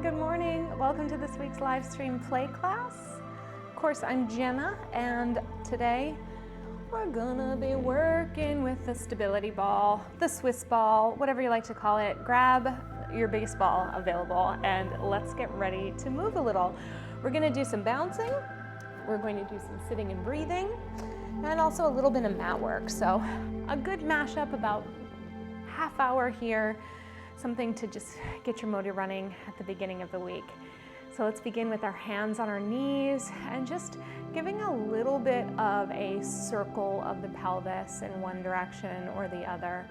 good morning. Welcome to this week's live stream play class. Of course, I'm Jenna, and today we're gonna be working with the stability ball, the Swiss ball, whatever you like to call it. Grab your biggest ball available and let's get ready to move a little. We're gonna do some bouncing, we're going to do some sitting and breathing, and also a little bit of mat work. So a good mashup, about half hour here, something to just get your motor running at the beginning of the week. So let's begin with our hands on our knees and just giving a little bit of a circle of the pelvis in one direction or the other.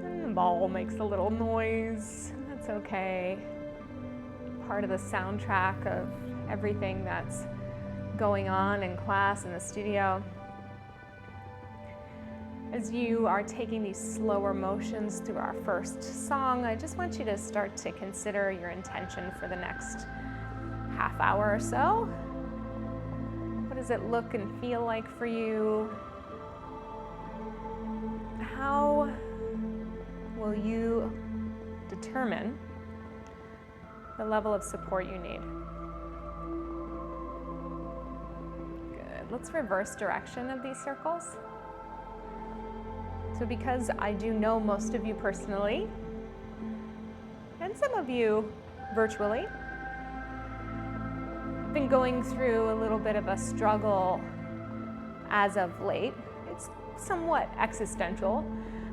And the ball makes a little noise. That's okay. Part of the soundtrack of everything that's going on in class, in the studio. As you are taking these slower motions through our first song, I just want you to start to consider your intention for the next half hour or so. What does it look and feel like for you? How will you determine the level of support you need? Good. Let's reverse direction of these circles. So because I do know most of you personally, and some of you virtually, I've been going through a little bit of a struggle as of late. It's somewhat existential,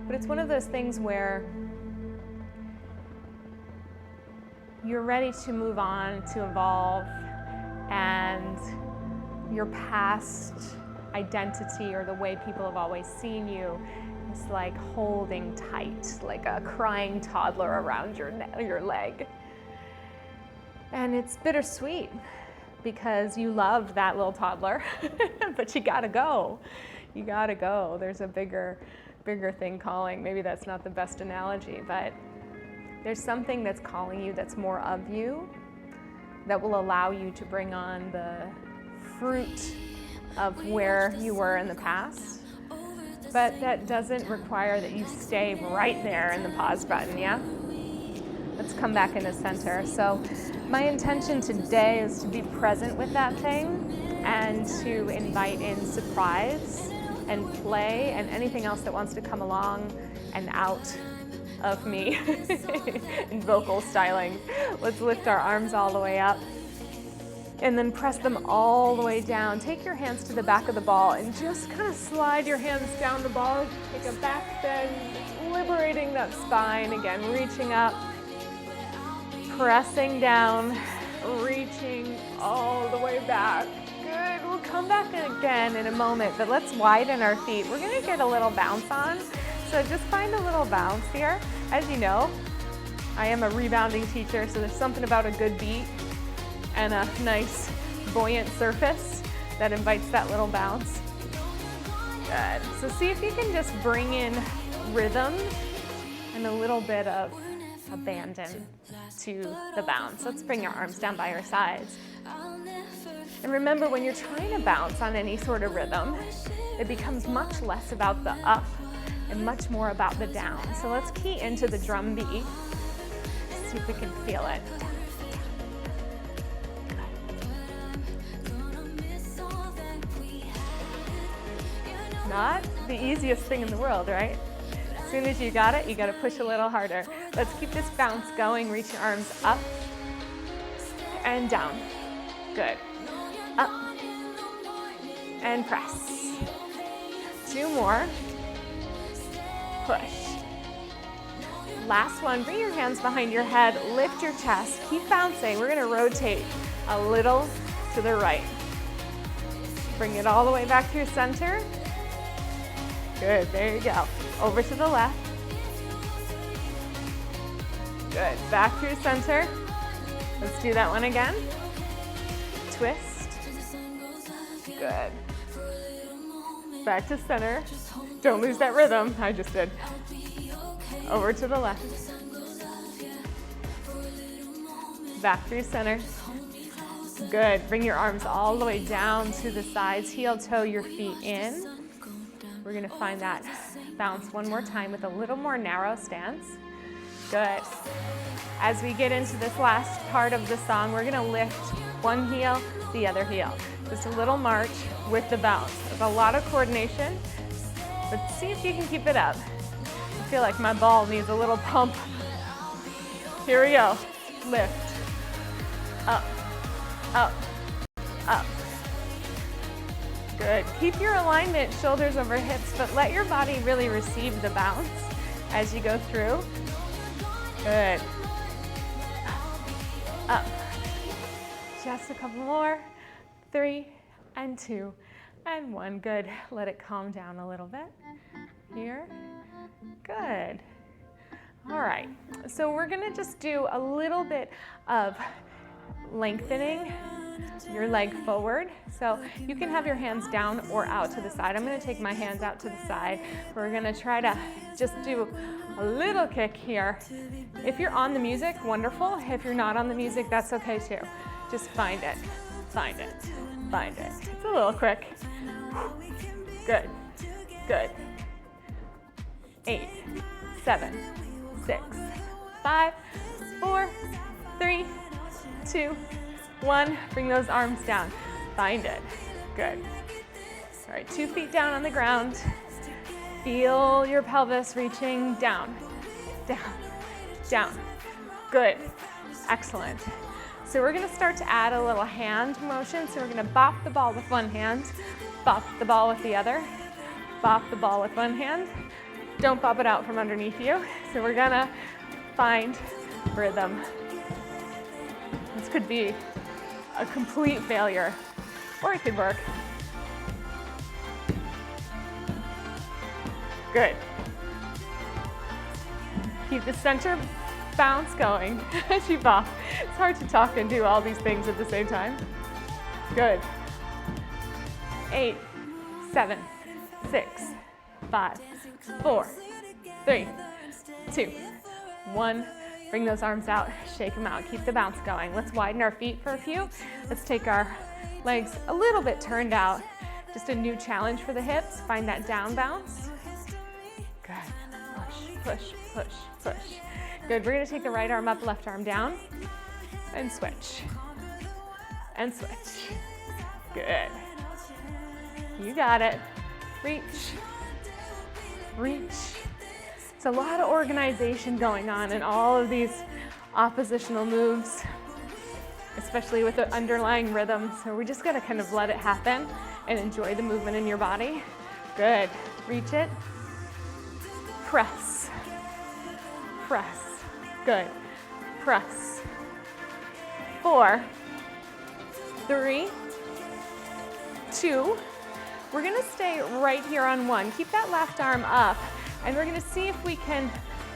but it's one of those things where you're ready to move on, to evolve, and your past identity or the way people have always seen you is like holding tight, like a crying toddler around your leg. And it's bittersweet because you love that little toddler, but you gotta go. You gotta go. There's a bigger thing calling. Maybe that's not the best analogy, but there's something that's calling you that's more of you, that will allow you to bring on the fruit of where you were in the past. But that doesn't require that you stay right there in the pause button, yeah? Let's come back into center. So my intention today is to be present with that thing and to invite in surprise and play and anything else that wants to come along and out of me in vocal styling. Let's lift our arms all the way up and then press them all the way down. Take your hands to the back of the ball and just kind of slide your hands down the ball. Take a back bend, liberating that spine. Again, reaching up, pressing down, reaching all the way back. Good, we'll come back again in a moment, but let's widen our feet. We're gonna get a little bounce on, so just find a little bounce here. As you know, I am a rebounding teacher, so there's something about a good beat and a nice buoyant surface that invites that little bounce. Good. So see if you can just bring in rhythm and a little bit of abandon to the bounce. Let's bring your arms down by your sides. And remember, when you're trying to bounce on any sort of rhythm, it becomes much less about the up and much more about the down. So let's key into the drum beat. See if we can feel it. Not the easiest thing in the world, right? As soon as you got it, you got to push a little harder. Let's keep this bounce going. Reach your arms up and down. Good. Up and press. 2 more. Push. Last one. Bring your hands behind your head. Lift your chest. Keep bouncing. We're going to rotate a little to the right. Bring it all the way back through center. Good, there you go. Over to the left. Good, back through center. Let's do that one again. Twist. Good. Back to center. Don't lose that rhythm. I just did. Over to the left. Back through center. Good, bring your arms all the way down to the sides. Heel toe your feet in. We're gonna find that bounce one more time with a little more narrow stance. Good. as we get into this last part of the song, we're gonna lift one heel, the other heel. Just a little march with the bounce. There's a lot of coordination, but see if you can keep it up. I feel like my ball needs a little pump. Here we go. Lift. Up, up, up. Good. Keep your alignment, shoulders over hips, but let your body really receive the bounce as you go through. Good. Up. Just a couple more. 3 and 2 and 1. Good. Let it calm down a little bit. Here. Good. All right. So we're going to just do a little bit of lengthening your leg forward. So you can have your hands down or out to the side. I'm going to take my hands out to the side. We're going to try to just do a little kick here. If you're on the music, wonderful. If you're not on the music, that's okay too. Just find it, find it, find it. It's a little quick. Good, good. 8, 7, 6, 5, 4, 3, 2, 1. Bring those arms down. Find it. Good. All right, 2 feet down on the ground. Feel your pelvis reaching down, down, down. Good. Excellent. So we're going to start to add a little hand motion. So we're going to bop the ball with one hand, bop the ball with the other, bop the ball with one hand. Don't bop it out from underneath you. So we're going to find rhythm. This could be a complete failure, or it could work. Good. Keep the center bounce going as you bop. It's hard to talk and do all these things at the same time. Good. 8, 7, 6, 5, 4, 3, 2, 1. Bring those arms out, shake them out, keep the bounce going. Let's widen our feet for a few. Let's take our legs a little bit turned out. Just a new challenge for the hips. Find that down bounce. Good. Push, push, push, push. Good. We're going to take the right arm up, left arm down, and switch. And switch. Good. You got it. Reach. Reach. It's a lot of organization going on in all of these oppositional moves, especially with the underlying rhythm. So we just got to kind of let it happen and enjoy the movement in your body. Good. Reach it. Press. Press. Good. Press. 4, 3, 2. We're going to stay right here on 1. Keep that left arm up. And we're going to see if we can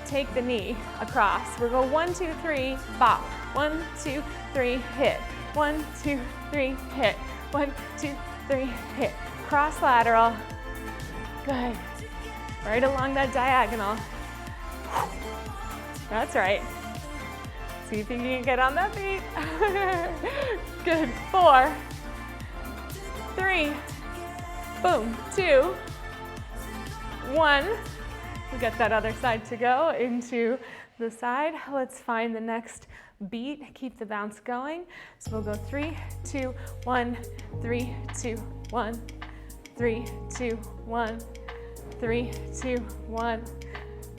take the knee across. We'll go 1, 2, 3, bop. 1, 2, 3, hit. 1, 2, 3, hit. 1, 2, 3, hit. Cross lateral. Good. Right along that diagonal. That's right. See if you can get on that feet. Good. 4, 3, boom. 2, 1. We got that other side to go into the side. Let's find the next beat. Keep the bounce going. So we'll go 3, 2, 1, 3, 2, 1, 3, 2, 1, 3, 2, 1,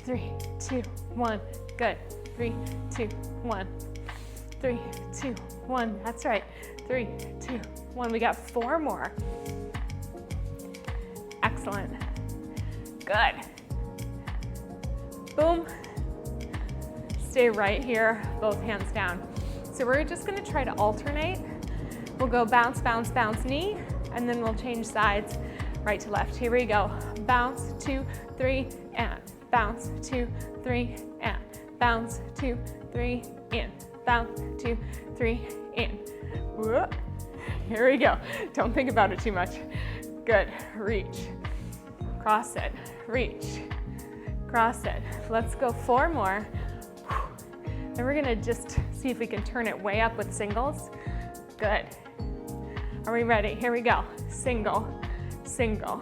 3, 2, 1. Good. 3, 2, 1, 3, 2, 1. That's right. 3, 2, 1. We got 4 more. Excellent. Good. Boom. Stay right here, both hands down. So we're just gonna try to alternate. We'll go bounce, bounce, bounce, knee, and then we'll change sides, right to left. Here we go. Bounce, 2, 3, and bounce, 2, 3, and bounce, 2, 3, in. Bounce, 2, 3, in. Whoop. Here we go. Don't think about it too much. Good. Reach. Cross it. Reach. Cross it. Let's go 4 more. Then we're gonna just see if we can turn it way up with singles. Good. Are we ready? Here we go. Single, single,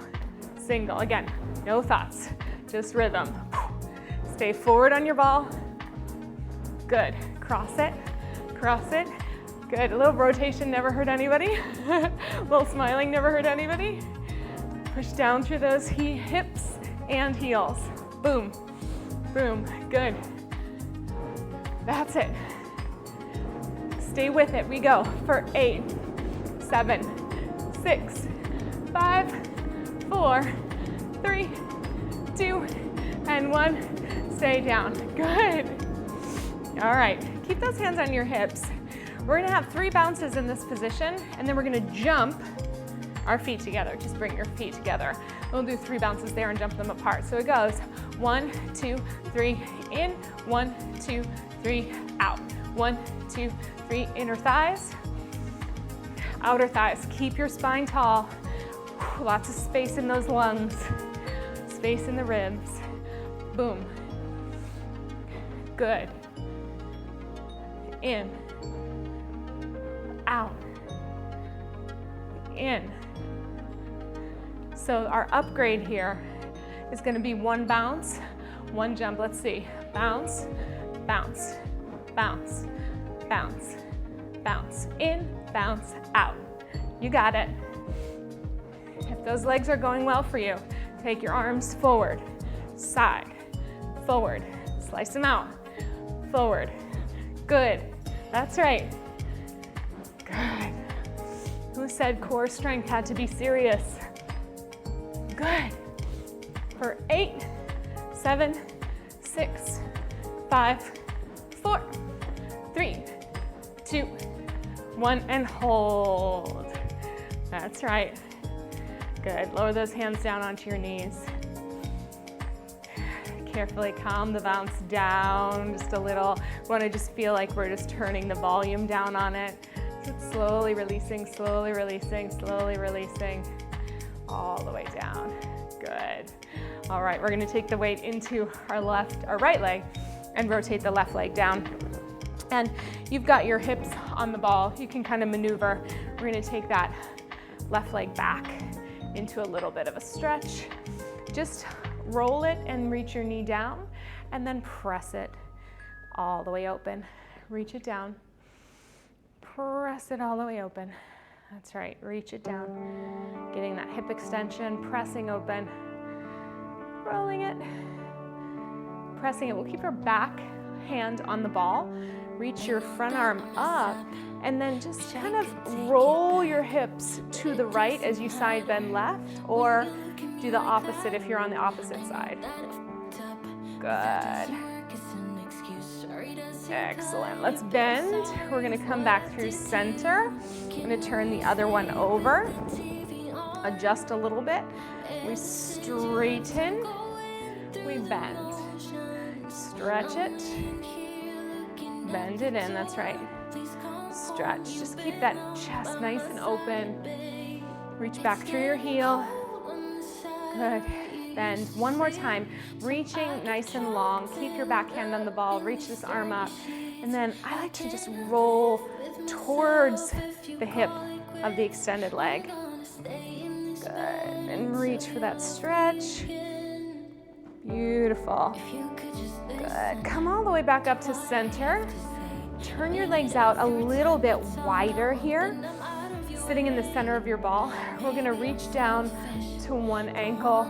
single. Again, no thoughts, just rhythm. Stay forward on your ball. Good. Cross it, cross it. Good, a little rotation never hurt anybody. A little smiling never hurt anybody. Push down through those hips and heels. Boom, boom, good. That's it. Stay with it, we go for 8, 7, 6, 5, 4, 3, 2, and 1. Stay down, good. All right, keep those hands on your hips. We're gonna have 3 bounces in this position, and then we're gonna jump our feet together. Just bring your feet together. We'll do 3 bounces there and jump them apart. So it goes 1, 2, 3, in, 1, 2, 3, out. 1, 2, 3, inner thighs, outer thighs. Keep your spine tall. Lots of space in those lungs, space in the ribs. Boom. Good. In, out, in. So our upgrade here is going to be 1 bounce, 1 jump. Let's see. Bounce, bounce, bounce, bounce, bounce. In, bounce, out. You got it. If those legs are going well for you, take your arms forward, side, forward. Slice them out. Forward. Good. That's right. Good. Who said core strength had to be serious? Good. For 8, 7, 6, 5, 4, 3, 2, 1, and hold. That's right. Good. Lower those hands down onto your knees. Carefully calm the bounce down just a little. We want to just feel like we're just turning the volume down on it. So it's slowly releasing, slowly releasing, slowly releasing, all the way down. Good. All right, we're going to take the weight into our right leg and rotate the left leg down. And you've got your hips on the ball. You can kind of maneuver. We're going to take that left leg back into a little bit of a stretch. Just roll it and reach your knee down, and then press it all the way open. Reach it down. Press it all the way open. That's right, reach it down. Getting that hip extension, pressing open. Rolling it. Pressing it. We'll keep our back hand on the ball. Reach your front arm up, and then just kind of roll your hips to the right as you side bend left, or do the opposite if you're on the opposite side. Good. Excellent. Let's bend. We're going to come back through center. I'm going to turn the other one over. Adjust a little bit. We straighten. We bend. Stretch it. Bend it in. That's right. Stretch. Just keep that chest nice and open. Reach back through your heel. Good. Bend. One more time. Reaching nice and long. Keep your back hand on the ball. Reach this arm up. And then I like to just roll towards the hip of the extended leg. Good. And reach for that stretch. Beautiful. Good. Come all the way back up to center. Turn your legs out a little bit wider here. Sitting in the center of your ball. We're going to reach down to one ankle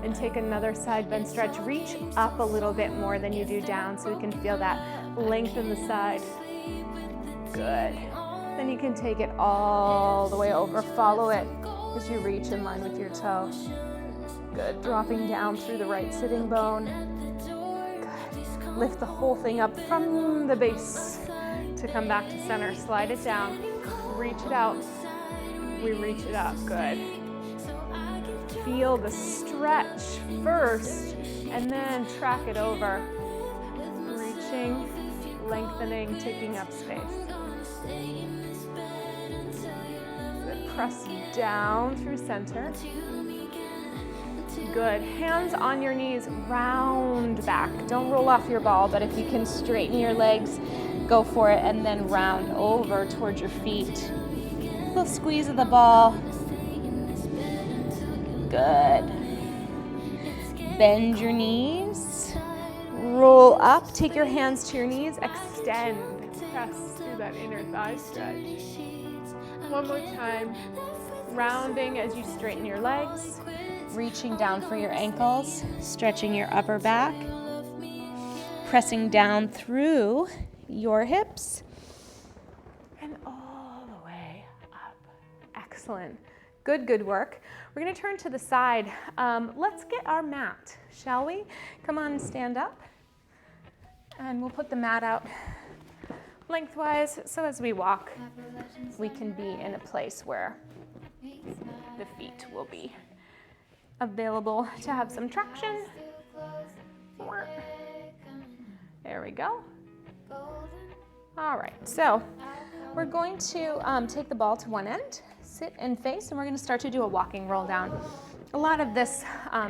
and take another side bend stretch. Reach up a little bit more than you do down so we can feel that length in the side. Good. Then you can take it all the way over. Follow it as you reach in line with your toe. Good. Dropping down through the right sitting bone. Good. Lift the whole thing up from the base to come back to center. Slide it down. Reach it out. We reach it up. Good. Feel the stretch first and then track it over. Reaching, lengthening, taking up space. Good. Press down through center. Good. Hands on your knees, round back. Don't roll off your ball, but if you can straighten your legs, go for it, and then round over towards your feet. A little squeeze of the ball. Good. Bend your knees. Roll up. Take your hands to your knees. Extend. Press through that inner thigh stretch. One more time. Rounding as you straighten your legs. Reaching down for your ankles. Stretching your upper back. Pressing down through your hips. And all the way up. Excellent. Good, good work. We're going to turn to the side. Let's get our mat, shall we? Come on and stand up. And we'll put the mat out lengthwise, so as we walk, we can be in a place where the feet will be available to have some traction. There we go. All right, so we're going to take the ball to one end, sit and face, and we're going to start to do a walking roll down. A lot of this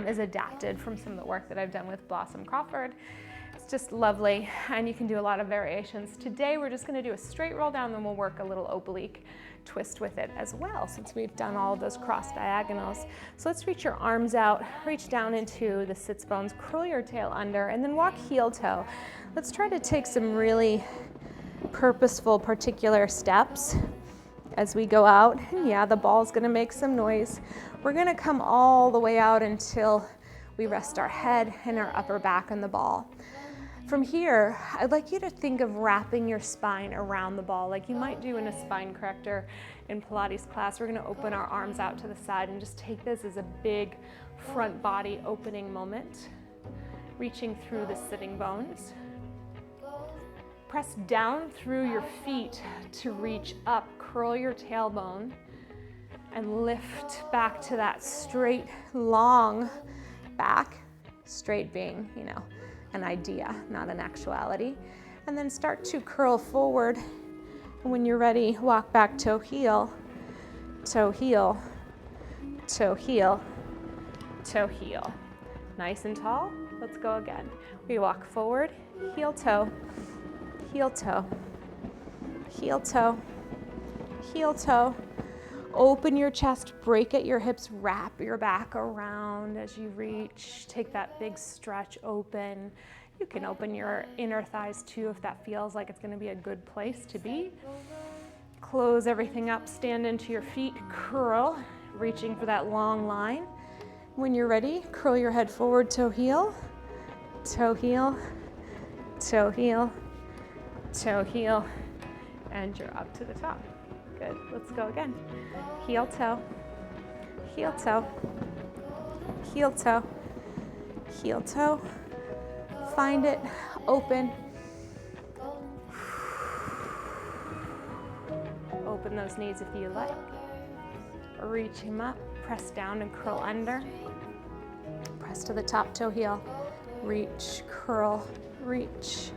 is adapted from some of the work that I've done with Blossom Crawford. It's just lovely, and you can do a lot of variations. Today we're just going to do a straight roll down, then we'll work a little oblique twist with it as well, since we've done all of those cross diagonals. So let's reach your arms out, reach down into the sits bones, curl your tail under, and then walk heel toe. Let's try to take some really purposeful, particular steps as we go out. And yeah, the ball's going to make some noise. We're going to come all the way out until we rest our head and our upper back on the ball. From here, I'd like you to think of wrapping your spine around the ball like you might do in a spine corrector in Pilates class. We're going to open our arms out to the side and just take this as a big front body opening moment, reaching through the sitting bones. Press down through your feet to reach up, curl your tailbone, and lift back to that straight, long back, straight being, an idea, not an actuality. And then start to curl forward. And when you're ready, walk back toe heel, toe heel, toe heel, toe heel. Nice and tall. Let's go again. We walk forward, heel toe, heel toe, heel toe, heel toe. Open your chest, break at your hips, wrap your back around as you reach. Take that big stretch open. You can open your inner thighs too if that feels like it's going to be a good place to be. Close everything up, stand into your feet, curl, reaching for that long line. When you're ready, curl your head forward, toe heel, toe heel, toe heel, toe heel, and you're up to the top. Good, let's go again. Heel toe, heel toe, heel toe, heel toe. Find it, open. Open those knees if you like. Reach him up, press down and curl under. Press to the top, toe heel. Reach, curl, reach,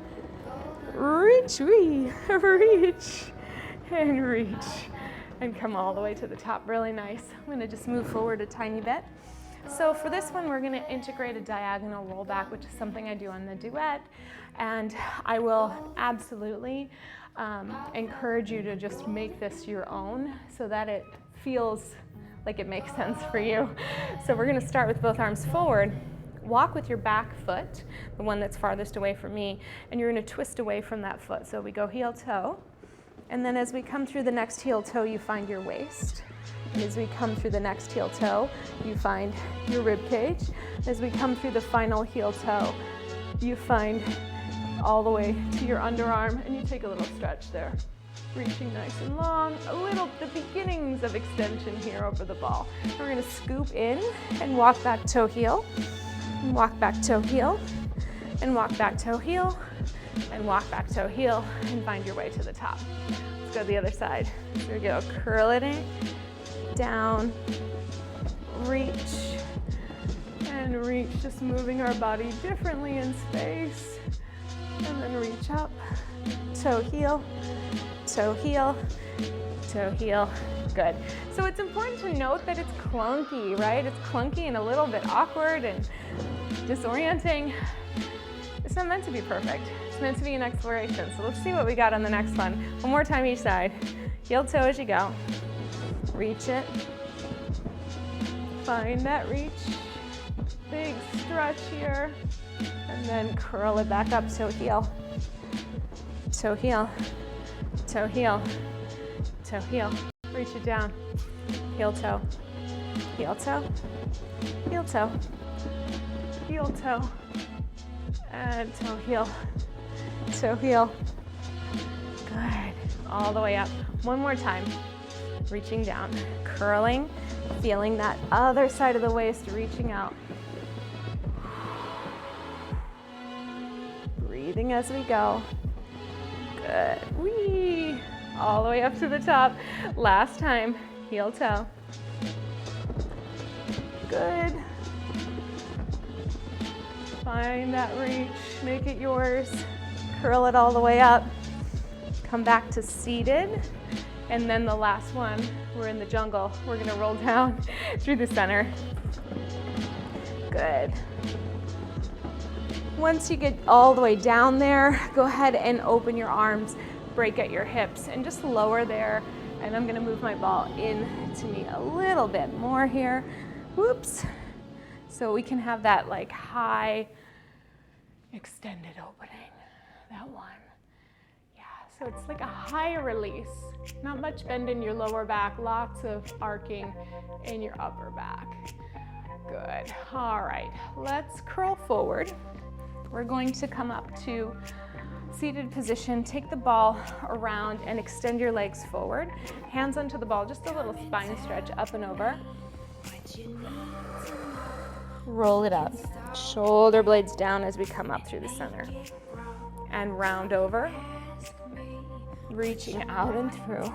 reach, reach. And reach, and come all the way to the top, really nice. I'm gonna just move forward a tiny bit. So for this one, we're gonna integrate a diagonal rollback, which is something I do on the duet, and I will absolutely encourage you to just make this your own so that it feels like it makes sense for you. So we're gonna start with both arms forward, walk with your back foot, the one that's farthest away from me, and you're gonna twist away from that foot. So we go heel toe, and then as we come through the next heel toe, you find your waist. And as we come through the next heel toe, you find your rib cage. As we come through the final heel toe, you find all the way to your underarm, and you take a little stretch there. Reaching nice and long, the beginnings of extension here over the ball. And we're gonna scoop in and walk back toe heel, and walk back toe heel, and walk back toe heel, and walk back toe heel, and find your way to the top. Let's go to the other side. Here we go, curl it in, down, reach, and reach, just moving our body differently in space, and then reach up, toe heel, toe heel, toe heel. Good. So it's important to note that it's clunky, right? It's clunky and a little bit awkward and disorienting. It's not meant to be perfect. It's meant to be an exploration. So let's see what we got on the next one. One more time each side. Heel toe as you go. Reach it. Find that reach. Big stretch here. And then curl it back up, toe heel. Toe heel. toe, heel, reach it down, heel, toe, heel, toe, heel, toe, heel, toe, and toe, heel, good, all the way up, one more time, reaching down, curling, feeling that other side of the waist, reaching out, breathing as we go, good, whee, all the way up to the top, last time, heel, toe, good, find that reach, make it yours, curl it all the way up, come back to seated, and then the last one, we're in the jungle, we're gonna roll down through the center, good. Once you get all the way down there, go ahead and open your arms, break at your hips, and just lower there. And I'm gonna move my ball in to me a little bit more here. Whoops. So we can have that like high extended opening, that one. Yeah, so it's like a higher release. Not much bend in your lower back, lots of arcing in your upper back. Good, all right, let's curl forward. We're going to come up to seated position, take the ball around and extend your legs forward. Hands onto the ball, just a little spine stretch up and over. Roll it up. Shoulder blades down as we come up through the center. And round over, reaching out and through.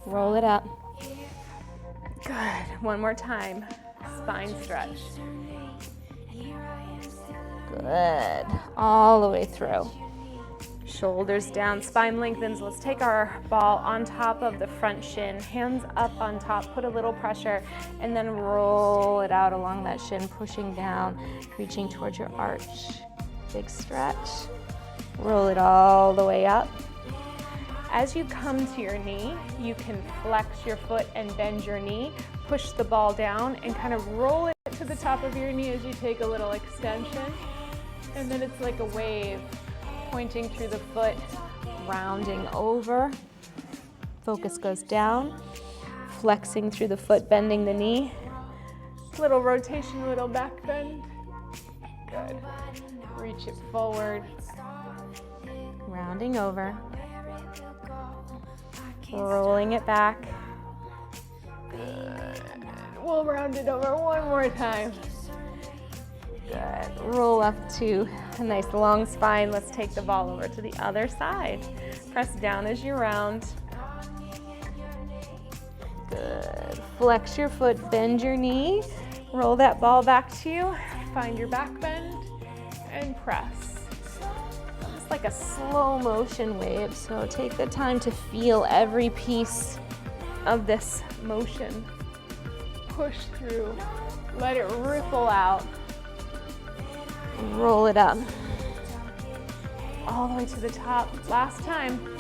Roll it up. Good, one more time. Spine stretch. Good, all the way through. Shoulders down, spine lengthens. Let's take our ball on top of the front shin, hands up on top, put a little pressure, and then roll it out along that shin, pushing down, reaching towards your arch. Big stretch. Roll it all the way up. As you come to your knee, you can flex your foot and bend your knee, push the ball down, and kind of roll it to the top of your knee as you take a little extension. And then it's like a wave, pointing through the foot, rounding over. Focus goes down, flexing through the foot, bending the knee. Little rotation, little back bend. Good. Reach it forward. Rounding over. Rolling it back. Good. We'll round it over one more time. Good. Roll up to a nice long spine. Let's take the ball over to the other side. Press down as you round. Good. Flex your foot, bend your knee. Roll that ball back to you. Find your back bend and press. Just like a slow motion wave. So take the time to feel every piece of this motion. Push through. Let it ripple out. Roll it up. All the way to the top. Last time.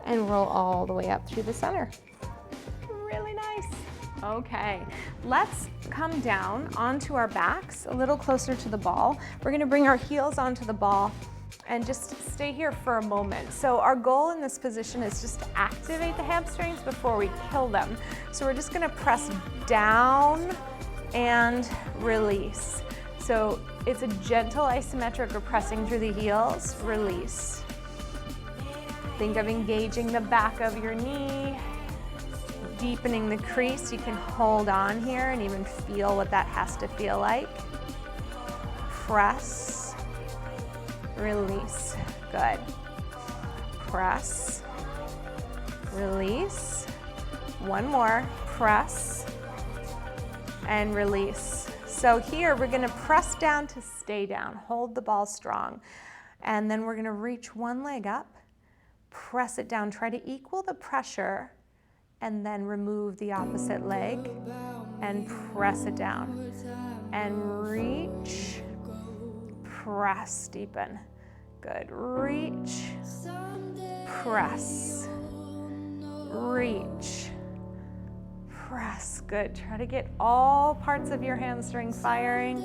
And roll all the way up through the center. Really nice. Okay, let's come down onto our backs a little closer to the ball. We're gonna bring our heels onto the ball and just stay here for a moment. So our goal in this position is just to activate the hamstrings before we kill them. So we're just gonna press down and release. So it's a gentle isometric, we're pressing through the heels, release. Think of engaging the back of your knee, deepening the crease. You can hold on here and even feel what that has to feel like. Press, release, good. Press, release. One more, press, and release. So here we're gonna press down to stay down, hold the ball strong. And then we're gonna reach one leg up, press it down, try to equal the pressure, and then remove the opposite leg and press it down. And reach, press, deepen. Good, reach, press, reach, press. Good, try to get all parts of your hamstring firing.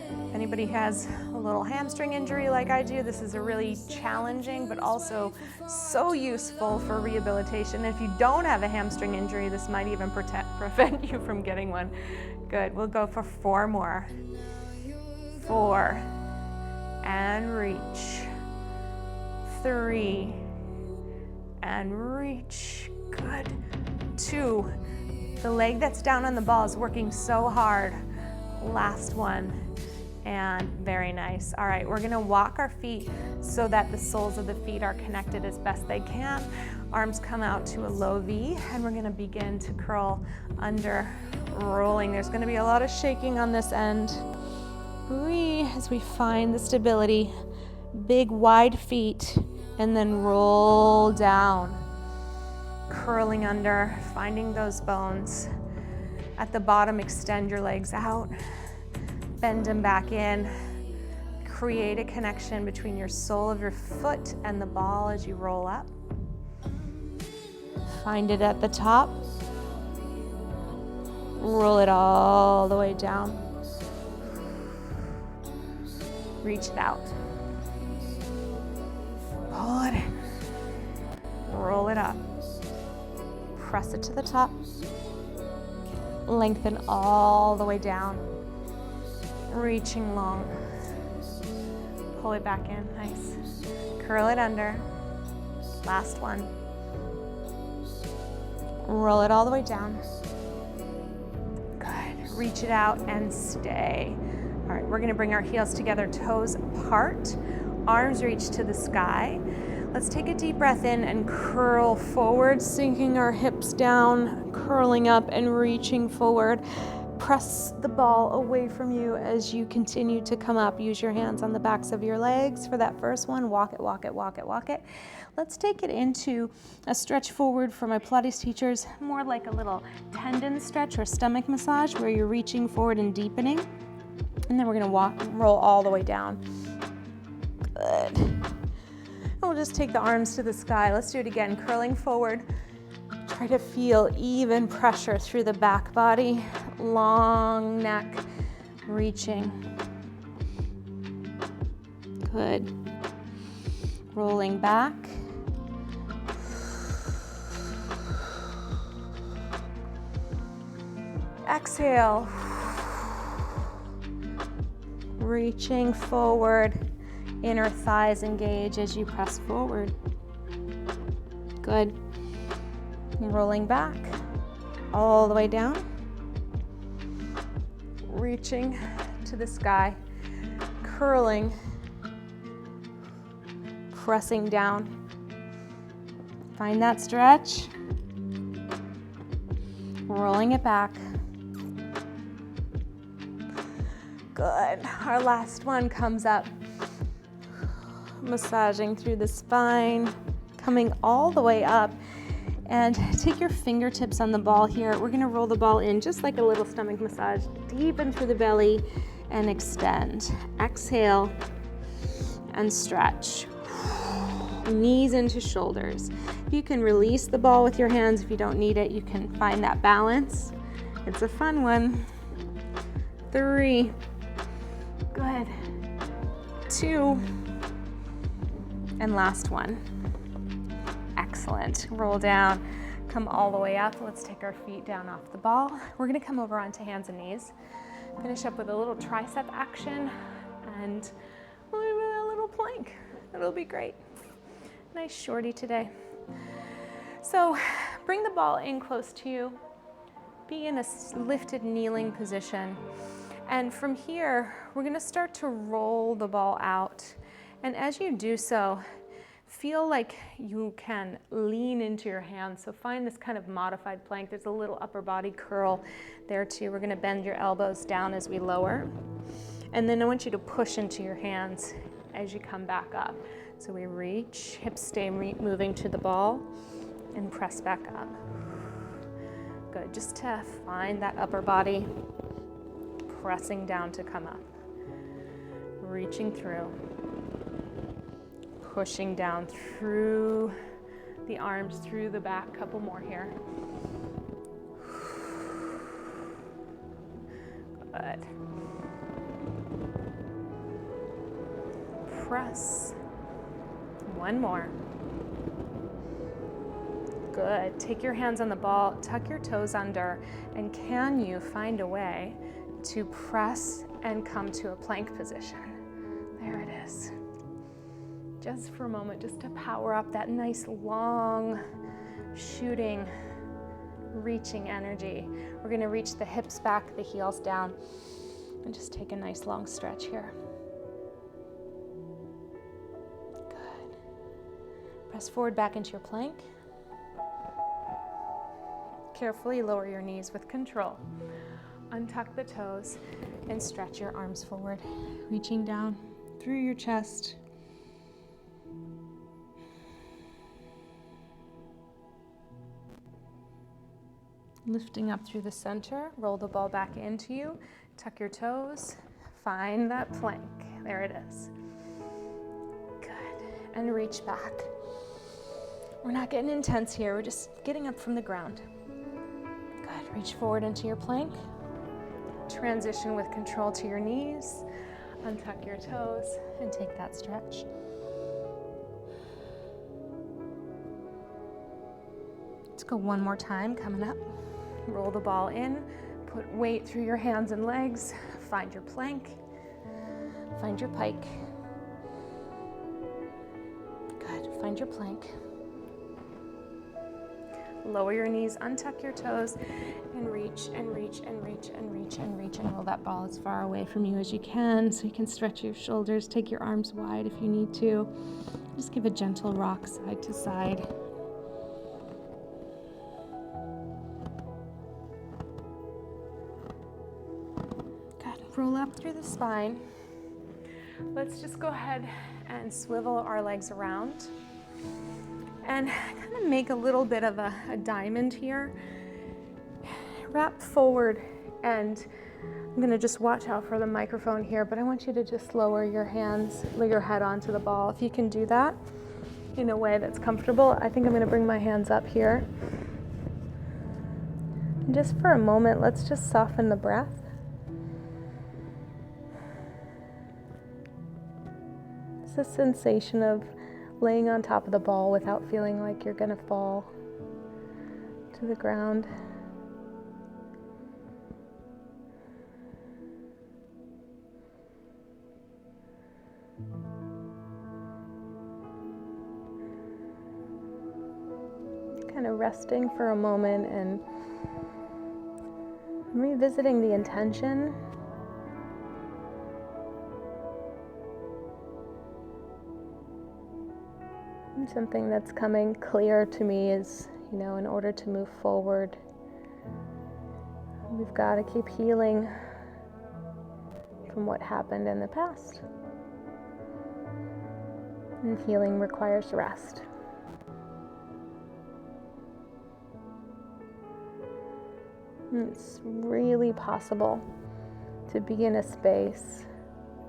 If anybody has a little hamstring injury like I do, this is a really challenging but also so useful for rehabilitation. If you don't have a hamstring injury, this might even prevent you from getting one. Good, we'll go for 4 more. 4, and reach. 3, and reach. Good. 2, the leg that's down on the ball is working so hard. Last one, and very nice. All right, we're gonna walk our feet so that the soles of the feet are connected as best they can. Arms come out to a low V, and we're gonna begin to curl under, rolling. There's gonna be a lot of shaking on this end. As we find the stability, big wide feet, and then roll down, curling under, finding those bones. At the bottom, extend your legs out, bend them back in, create a connection between your sole of your foot and the ball as you roll up. Find it at the top, roll it all the way down. Reach it out. Pull it in. Roll it up. Press it to the top. Lengthen all the way down. Reaching long. Pull it back in. Nice. Curl it under. Last one. Roll it all the way down. Good. Reach it out and stay. All right, we're gonna bring our heels together, toes apart, arms reach to the sky. Let's take a deep breath in and curl forward, sinking our hips down, curling up and reaching forward. Press the ball away from you as you continue to come up. Use your hands on the backs of your legs for that first one. Walk it, walk it, walk it, walk it. Let's take it into a stretch forward for my Pilates teachers, more like a little tendon stretch or stomach massage where you're reaching forward and deepening. And then we're gonna roll all the way down. Good. And we'll just take the arms to the sky. Let's do it again, curling forward. Try to feel even pressure through the back body, long neck, reaching. Good. Rolling back. Exhale. Reaching forward, inner thighs engage as you press forward. Good. Rolling back, all the way down. Reaching to the sky, curling, pressing down. Find that stretch. Rolling it back. Good. Our last one comes up. Massaging through the spine, coming all the way up. And take your fingertips on the ball here. We're gonna roll the ball in just like a little stomach massage, deepen through the belly and extend. Exhale and stretch. Knees into shoulders. You can release the ball with your hands if you don't need it. You can find that balance. It's a fun one. 3. Good. 2. And last one. Excellent. Roll down, come all the way up. Let's take our feet down off the ball. We're gonna come over onto hands and knees. Finish up with a little tricep action and a little plank. That'll be great. Nice shorty today. So bring the ball in close to you. Be in a lifted kneeling position. And from here, we're gonna start to roll the ball out. And as you do so, feel like you can lean into your hands. So find this kind of modified plank. There's a little upper body curl there too. We're gonna bend your elbows down as we lower. And then I want you to push into your hands as you come back up. So we reach, hips stay moving to the ball, and press back up. Good, just to find that upper body, pressing down to come up. Reaching through. Pushing down through the arms, through the back. Couple more here. Good. press. One more. Good. Take your hands on the ball, tuck your toes under, and can you find a way to press and come to a plank position? There it is. Just for a moment, just to power up that nice long shooting, reaching energy. We're going to reach the hips back, the heels down, and just take a nice long stretch here. Good. Press forward back into your plank. Carefully lower your knees with control. Untuck the toes and stretch your arms forward, reaching down through your chest. Lifting up through the center, roll the ball back into you, tuck your toes, find that plank. There it is. Good. And reach back. We're not getting intense here, we're just getting up from the ground. Good. Reach forward into your plank. Transition with control to your knees. Untuck your toes and take that stretch. Let's go one more time, coming up. Roll the ball in, put weight through your hands and legs, find your plank, find your pike. Good, find your plank. Lower your knees, untuck your toes, and reach, and reach, and reach, and reach, and reach, and roll that ball as far away from you as you can so you can stretch your shoulders, take your arms wide if you need to. Just give a gentle rock side to side. Roll up through the spine. Let's just go ahead and swivel our legs around and kind of make a little bit of a diamond here. Wrap forward, and I'm going to just watch out for the microphone here, but I want you to just lower your hands, lay your head onto the ball. If you can do that in a way that's comfortable, I think I'm going to bring my hands up here. And just for a moment, let's just soften the breath. The sensation of laying on top of the ball without feeling like you're going to fall to the ground. Kind of resting for a moment and revisiting the intention. Something that's coming clear to me is, in order to move forward, we've got to keep healing from what happened in the past. And healing requires rest. And it's really possible to be in a space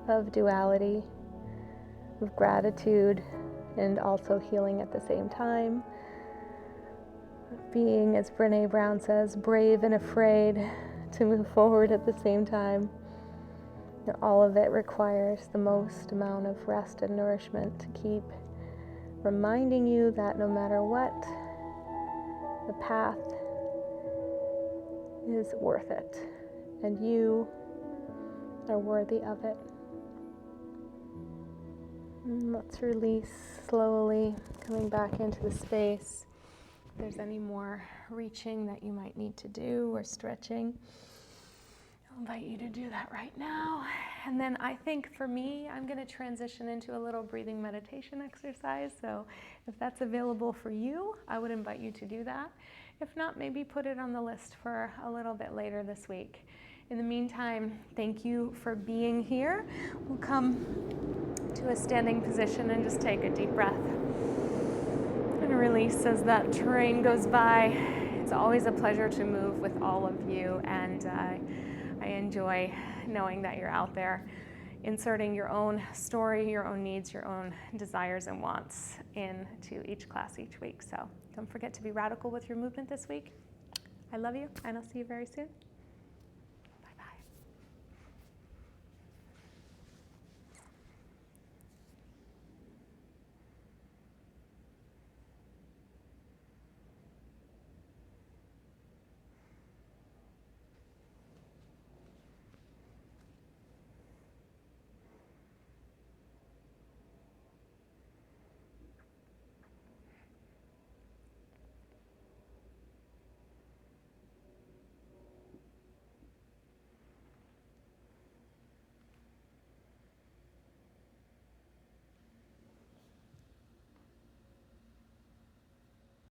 of duality, of gratitude, and also healing at the same time. Being, as Brené Brown says, brave and afraid to move forward at the same time. All of it requires the most amount of rest and nourishment to keep reminding you that no matter what, the path is worth it, and you are worthy of it. Let's release slowly, coming back into the space. If there's any more reaching that you might need to do or stretching, I'll invite you to do that right now. And then I think for me, I'm going to transition into a little breathing meditation exercise. So if that's available for you, I would invite you to do that. If not, maybe put it on the list for a little bit later this week. In the meantime, thank you for being here. We'll come to a standing position and just take a deep breath. And release as that train goes by. It's always a pleasure to move with all of you, and I enjoy knowing that you're out there inserting your own story, your own needs, your own desires and wants into each class each week. So don't forget to be radical with your movement this week. I love you, and I'll see you very soon.